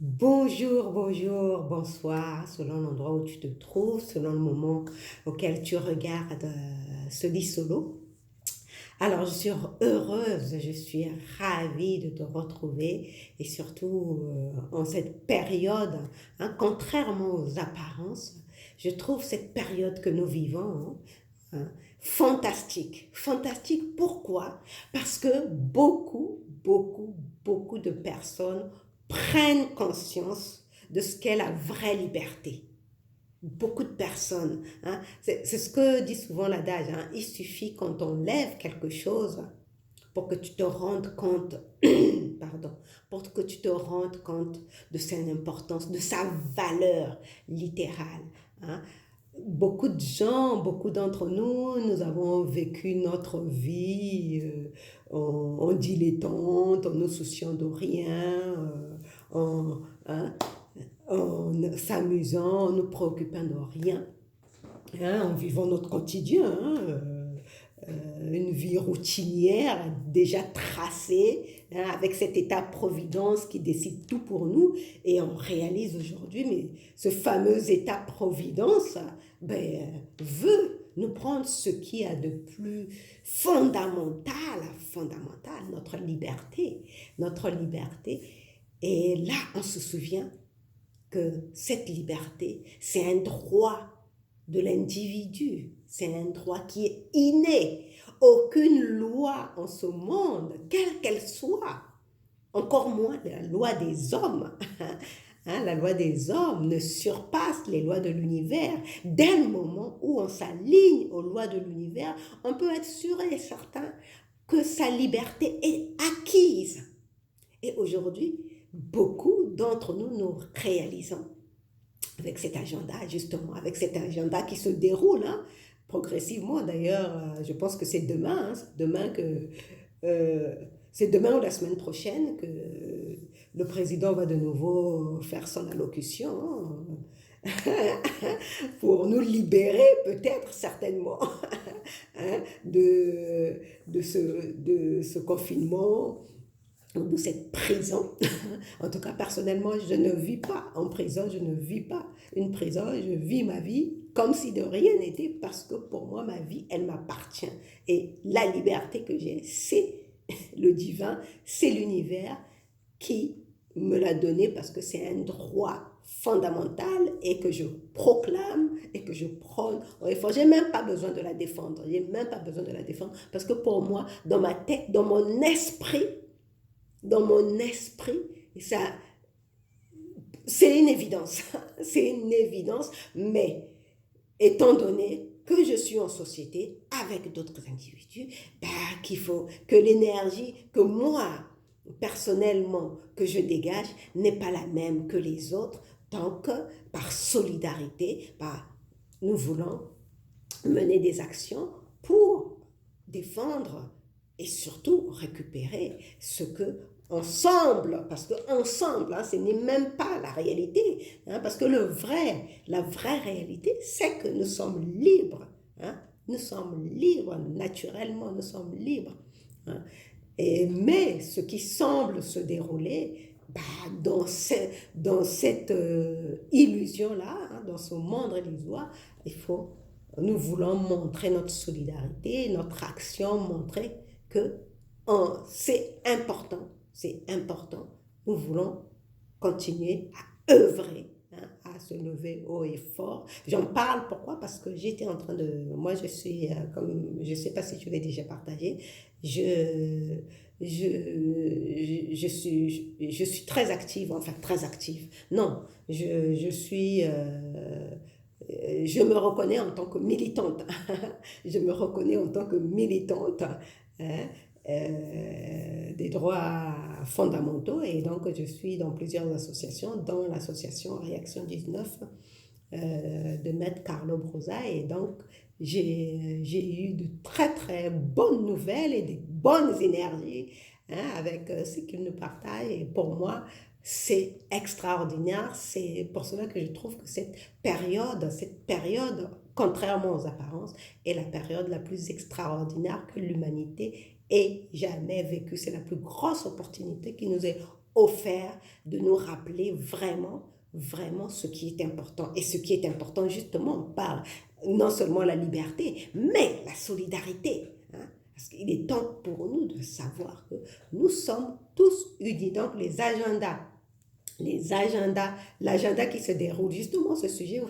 Bonjour, bonjour, bonsoir, selon l'endroit où tu te trouves, selon le moment auquel tu regardes ce lit solo. Alors, je suis heureuse, je suis ravie de te retrouver et surtout en cette période, contrairement aux apparences, je trouve cette période que nous vivons fantastique. Fantastique, pourquoi? Parce que beaucoup de personnes prennent conscience de ce qu'est la vraie liberté. Beaucoup de personnes. C'est ce que dit souvent l'adage. Il suffit quand on lève quelque chose pour que tu te rendes compte, pardon, pour que tu te rendes compte de son importance, de sa valeur littérale. Hein. Beaucoup de gens, beaucoup d'entre nous, nous avons vécu notre vie en dilettante, en ne souciant de rien, en, hein, en s'amusant, en ne préoccupant de rien, en vivant notre quotidien, une vie routinière déjà tracée, avec cet état-providence qui décide tout pour nous. Et on réalise aujourd'hui, mais ce fameux état-providence veut nous prendre ce qui a de plus fondamental, notre liberté. Notre liberté. Et là, on se souvient que cette liberté, c'est un droit de l'individu, c'est un droit qui est inné. Aucune loi en ce monde, quelle qu'elle soit, encore moins la loi des hommes, la loi des hommes ne surpasse les lois de l'univers. Dès le moment où on s'aligne aux lois de l'univers, on peut être sûr et certain que sa liberté est acquise. Et aujourd'hui, beaucoup d'entre nous nous réalisons avec cet agenda, justement, avec cet agenda qui se déroule progressivement. D'ailleurs, je pense que c'est demain, euh, c'est demain ou la semaine prochaine que le président va de nouveau faire son allocution pour nous libérer, peut-être, certainement, de ce confinement, de cette prison. En tout cas, personnellement, je ne vis pas en prison, je ne vis pas une prison, je vis ma vie comme si de rien n'était, parce que pour moi, ma vie, elle m'appartient. Et la liberté que j'ai, c'est le divin, c'est l'univers qui me l'a donné, parce que c'est un droit fondamental et que je proclame et que je prône. J'ai même pas besoin de la défendre, j'ai même pas besoin de la défendre, parce que pour moi, dans ma tête, dans mon esprit, ça, c'est une évidence. C'est une évidence, mais étant donné que je suis en société avec d'autres individus, qu'il faut que l'énergie que moi, personnellement, que je dégage n'est pas la même que les autres. Donc, par solidarité, nous voulons mener des actions pour défendre et surtout récupérer ce que ensemble, parce que ensemble, ce n'est même pas la réalité, parce que la vraie réalité, c'est que nous sommes libres, nous sommes libres, naturellement, nous sommes libres. Mais ce qui semble se dérouler dans cette illusion-là, dans ce monde illusoire, nous voulons montrer notre solidarité, notre action, montrer que c'est important. Nous voulons continuer à œuvrer, à se lever haut et fort. J'en parle pourquoi? Parce que j'étais en train de... Moi, je suis, comme je ne sais pas si tu l'as déjà partagé, je, je suis très active, enfin très active. Non, je suis... je me reconnais en tant que militante. Je me reconnais en tant que militante, hein, des droits fondamentaux, et donc je suis dans plusieurs associations, dont l'association Réaction 19 de Maître Carlo Brosa, et donc j'ai eu de très très bonnes nouvelles et de bonnes énergies avec ce qu'il nous partage, et pour moi c'est extraordinaire. C'est pour cela que je trouve que cette période, contrairement aux apparences, est la période la plus extraordinaire que l'humanité ait jamais vécue. C'est la plus grosse opportunité qui nous est offert de nous rappeler vraiment ce qui est important. Et ce qui est important, justement, par non seulement la liberté, mais la solidarité. Hein. Parce qu'il est temps pour nous de savoir que nous sommes tous unis. Donc, l'agenda qui se déroule. Justement, ce sujet,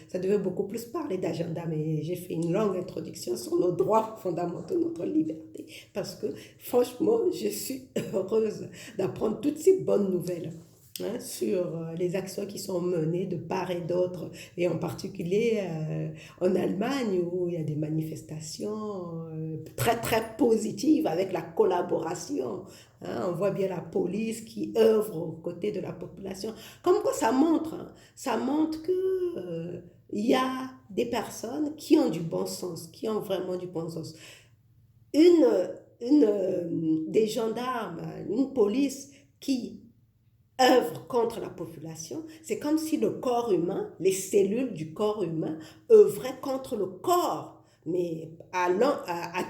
ça devait beaucoup plus parler d'agenda, mais j'ai fait une longue introduction sur nos droits fondamentaux, notre liberté, parce que franchement, je suis heureuse d'apprendre toutes ces bonnes nouvelles. Hein, sur les actions qui sont menées de part et d'autre, et en particulier en Allemagne où il y a des manifestations très très positives avec la collaboration. Hein, on voit bien la police qui œuvre aux côtés de la population. Comme quoi ça montre que il y a des personnes qui ont du bon sens, qui ont vraiment du bon sens. Une, des gendarmes, une police qui œuvre contre la population, c'est comme si le corps humain, les cellules du corps humain œuvraient contre le corps. Mais à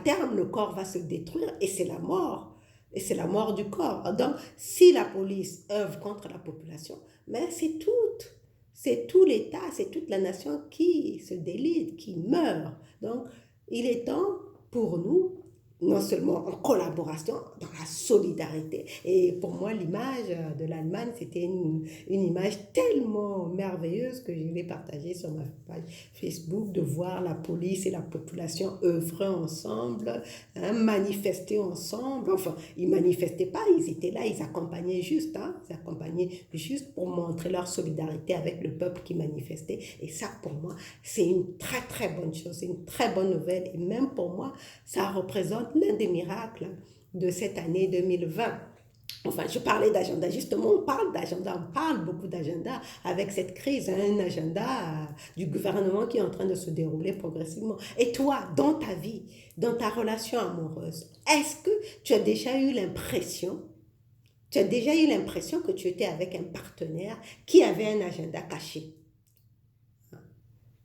terme, le corps va se détruire et c'est la mort. Et c'est la mort du corps. Donc, si la police œuvre contre la population, mais c'est tout l'État, c'est toute la nation qui se délite, qui meurt. Donc, il est temps pour nous, non seulement en collaboration, dans la solidarité. Et pour moi, l'image de l'Allemagne, c'était une image tellement merveilleuse que je l'ai partagée sur ma page Facebook, de voir la police et la population œuvrer ensemble, hein, manifester ensemble. Enfin, ils ne manifestaient pas, ils étaient là, ils accompagnaient juste, hein, ils accompagnaient juste pour montrer leur solidarité avec le peuple qui manifestait. Et ça, pour moi, c'est une très, très bonne chose, c'est une très bonne nouvelle. Et même pour moi, ça représente l'un des miracles de cette année 2020. Enfin, je parlais d'agenda, justement, on parle beaucoup d'agenda avec cette crise, hein, un agenda du gouvernement qui est en train de se dérouler progressivement. Et toi, dans ta vie, dans ta relation amoureuse, est-ce que tu as déjà eu l'impression que tu étais avec un partenaire qui avait un agenda caché?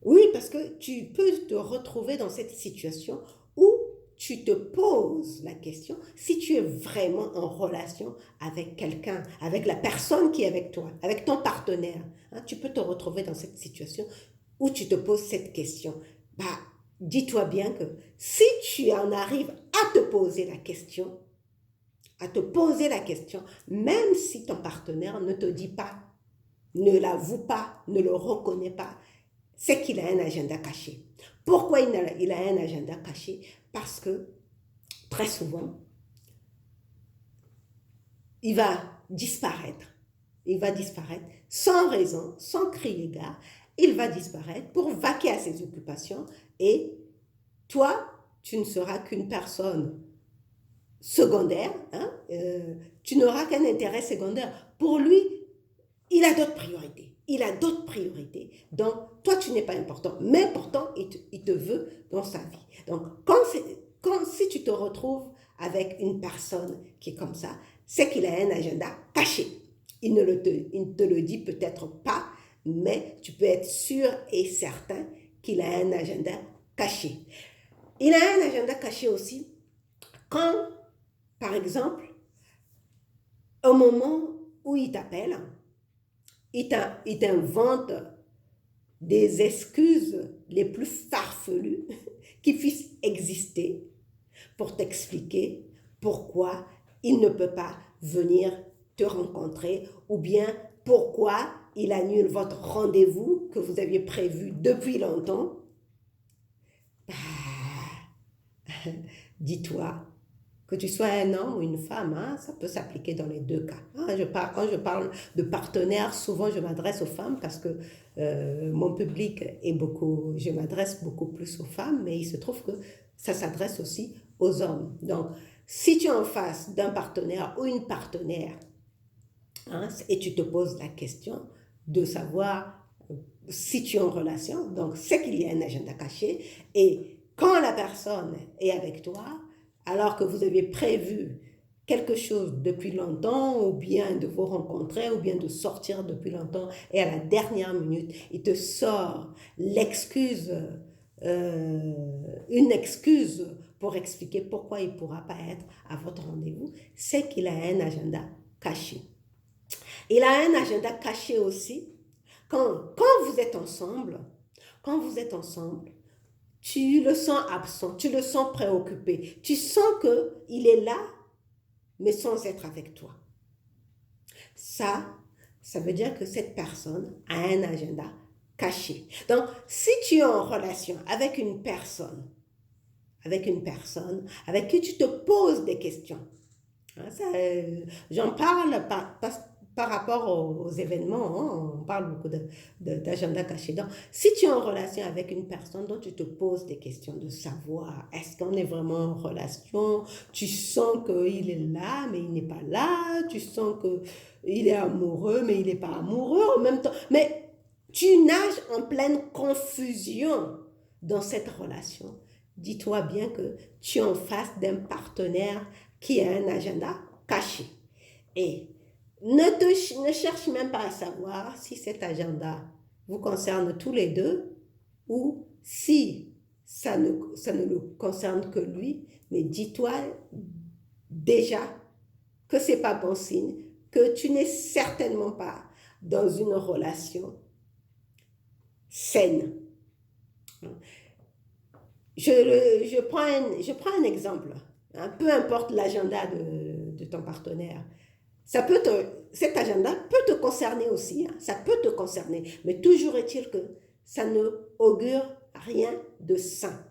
Oui, parce que tu peux te retrouver dans cette situation où tu te poses la question si tu es vraiment en relation avec quelqu'un, avec la personne qui est avec toi, avec ton partenaire. Hein, tu peux te retrouver dans cette situation où tu te poses cette question. Bah, dis-toi bien que si tu en arrives à te poser la question, même si ton partenaire ne te dit pas, ne l'avoue pas, ne le reconnaît pas, c'est qu'il a un agenda caché. Pourquoi il a un agenda caché? Parce que très souvent, il va disparaître. Il va disparaître sans raison, sans crier gare. Il va disparaître pour vaquer à ses occupations. Et toi, tu ne seras qu'une personne secondaire. Hein, tu n'auras qu'un intérêt secondaire. Pour lui, il a d'autres priorités. Il a d'autres priorités. Donc, toi, tu n'es pas important. Mais pourtant, il te veut dans sa vie. Donc, si tu te retrouves avec une personne qui est comme ça, c'est qu'il a un agenda caché. Il ne te le dit peut-être pas, mais tu peux être sûr et certain qu'il a un agenda caché. Il a un agenda caché aussi quand, par exemple, au moment où il t'appelle, il t'invente des excuses les plus farfelues qui puissent exister pour t'expliquer pourquoi il ne peut pas venir te rencontrer ou bien pourquoi il annule votre rendez-vous que vous aviez prévu depuis longtemps. Dis-toi, que tu sois un homme ou une femme, hein, ça peut s'appliquer dans les deux cas. Hein, quand je parle de partenaires, souvent je m'adresse aux femmes parce que mon public je m'adresse beaucoup plus aux femmes, mais il se trouve que ça s'adresse aussi aux hommes. Donc, si tu es en face d'un partenaire ou une partenaire, hein, et tu te poses la question de savoir si tu es en relation, donc c'est qu'il y a un agenda caché, et quand la personne est avec toi, alors que vous aviez prévu quelque chose depuis longtemps, ou bien de vous rencontrer, ou bien de sortir depuis longtemps, et à la dernière minute, il te sort une excuse pour expliquer pourquoi il ne pourra pas être à votre rendez-vous, c'est qu'il a un agenda caché. Il a un agenda caché aussi. Quand vous êtes ensemble, tu le sens absent, tu le sens préoccupé. Tu sens qu'il est là, mais sans être avec toi. Ça veut dire que cette personne a un agenda caché. Donc, si tu es en relation avec une personne avec qui tu te poses des questions, hein, j'en parle par rapport aux événements, hein, on parle beaucoup d'agenda caché. Donc, si tu es en relation avec une personne dont tu te poses des questions de savoir, est-ce qu'on est vraiment en relation, tu sens qu'il est là, mais il n'est pas là, tu sens qu'il est amoureux, mais il n'est pas amoureux en même temps, mais tu nages en pleine confusion dans cette relation. Dis-toi bien que tu es en face d'un partenaire qui a un agenda caché. Et ne cherche même pas à savoir si cet agenda vous concerne tous les deux ou si ça ne le concerne que lui. Mais dis-toi déjà que ce n'est pas bon signe, que tu n'es certainement pas dans une relation saine. Je prends un exemple. Hein, peu importe l'agenda de ton partenaire. Cet agenda peut te concerner aussi. Hein, ça peut te concerner. Mais toujours est-il que ça ne augure rien de sain.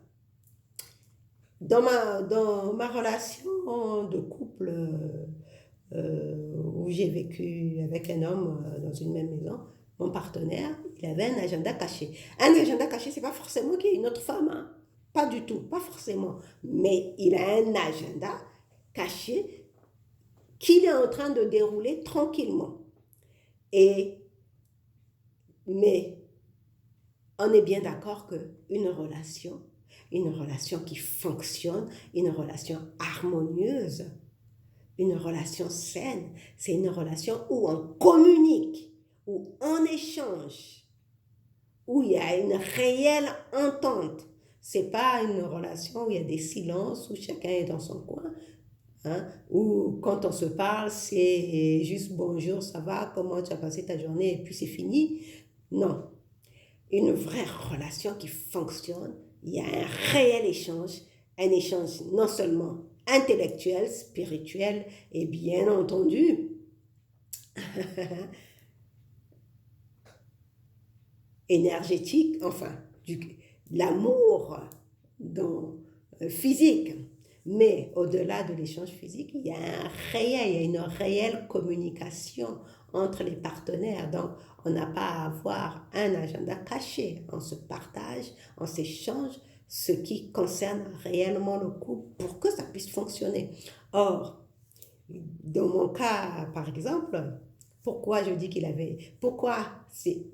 Dans ma relation de couple où j'ai vécu avec un homme dans une même maison, mon partenaire, il avait un agenda caché. Un agenda caché, ce n'est pas forcément qu'il y ait une autre femme. Hein. Pas du tout, pas forcément. Mais il a un agenda caché qu'il est en train de dérouler tranquillement. Mais on est bien d'accord qu'une relation qui fonctionne, une relation harmonieuse, une relation saine, c'est une relation où on communique, où on échange, où il y a une réelle entente. Ce n'est pas une relation où il y a des silences, où chacun est dans son coin, hein, où quand on se parle, c'est juste bonjour, ça va, comment tu as passé ta journée, et puis c'est fini. Non. Une vraie relation qui fonctionne, il y a un réel échange, un échange non seulement intellectuel, spirituel et bien entendu énergétique, enfin, l'amour physique. Mais au-delà de l'échange physique, il y a une réelle communication entre les partenaires. Donc, on n'a pas à avoir un agenda caché. On se partage, on s'échange ce qui concerne réellement le couple pour que ça puisse fonctionner. Or, dans mon cas, par exemple, pourquoi c'est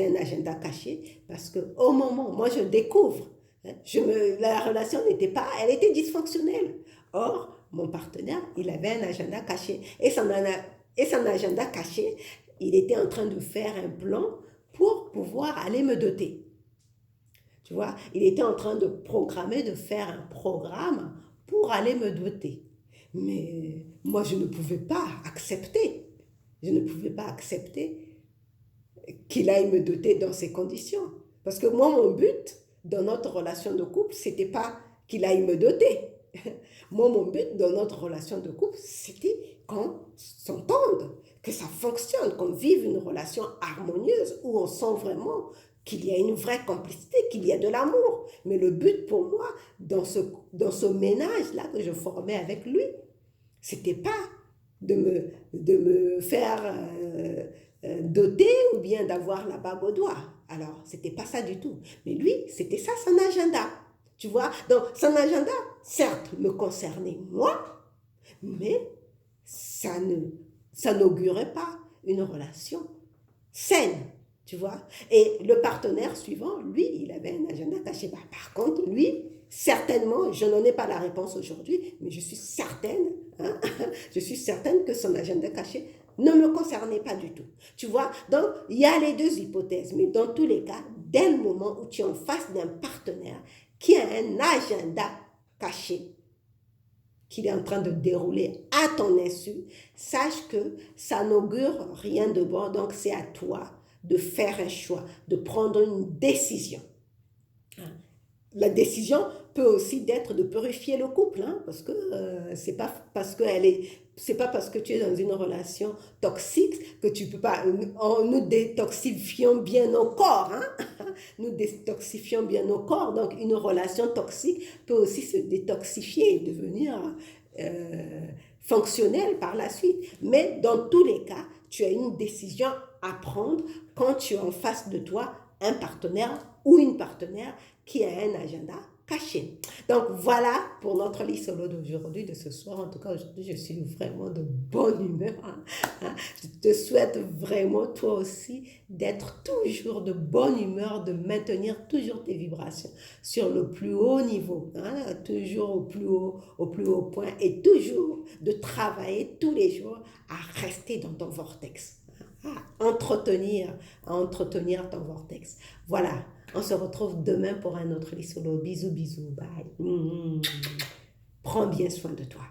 un agenda caché? Parce qu'au moment, moi je découvre, hein, la relation elle était dysfonctionnelle. Or, mon partenaire, il avait un agenda caché. Et son agenda caché, il était en train de faire un plan pour pouvoir aller me doter. Tu vois, il était en train de faire un programme pour aller me doter. Mais moi, je ne pouvais pas accepter. Je ne pouvais pas accepter qu'il aille me doter dans ces conditions. Parce que moi, mon but dans notre relation de couple, c'était pas qu'il aille me doter. Moi, mon but dans notre relation de couple, c'était qu'on s'entende, que ça fonctionne, qu'on vive une relation harmonieuse où on sent vraiment qu'il y a une vraie complicité, qu'il y a de l'amour. Mais le but pour moi, dans ce ménage-là que je formais avec lui, c'était pas de me faire doter ou bien d'avoir la bague au doigt. Alors, c'était pas ça du tout. Mais lui, c'était ça son agenda. Tu vois? Donc, son agenda, certes, me concernait moi, mais ça n'augurait pas une relation saine. Tu vois? Et le partenaire suivant, lui, il avait un agenda caché. Bah, par contre, lui, certainement, je n'en ai pas la réponse aujourd'hui, mais je suis certaine, hein, je suis certaine que son agenda caché ne me concernait pas du tout. Tu vois? Donc, il y a les deux hypothèses, mais dans tous les cas, dès le moment où tu es en face d'un partenaire qui a un agenda caché, qu'il est en train de dérouler à ton insu, sache que ça n'augure rien de bon. Donc, c'est à toi de faire un choix, de prendre une décision. La décision peut aussi être de purifier le couple, hein, parce que c'est pas parce que tu es dans une relation toxique que tu peux pas. Nous détoxifions bien nos corps, hein. Nous détoxifions bien nos corps. Donc une relation toxique peut aussi se détoxifier et devenir fonctionnelle par la suite. Mais dans tous les cas, tu as une décision à prendre quand tu as en face de toi un partenaire ou une partenaire qui a un agenda caché. Donc voilà pour notre lit solo d'aujourd'hui, de ce soir. En tout cas, aujourd'hui, je suis vraiment de bonne humeur. Je te souhaite vraiment, toi aussi, d'être toujours de bonne humeur, de maintenir toujours tes vibrations sur le plus haut niveau, hein, toujours au plus haut point, et toujours de travailler tous les jours à rester dans ton vortex, à entretenir ton vortex. Voilà, on se retrouve demain pour un autre lit solo. Bisous, bisous, bye. Prends bien soin de toi.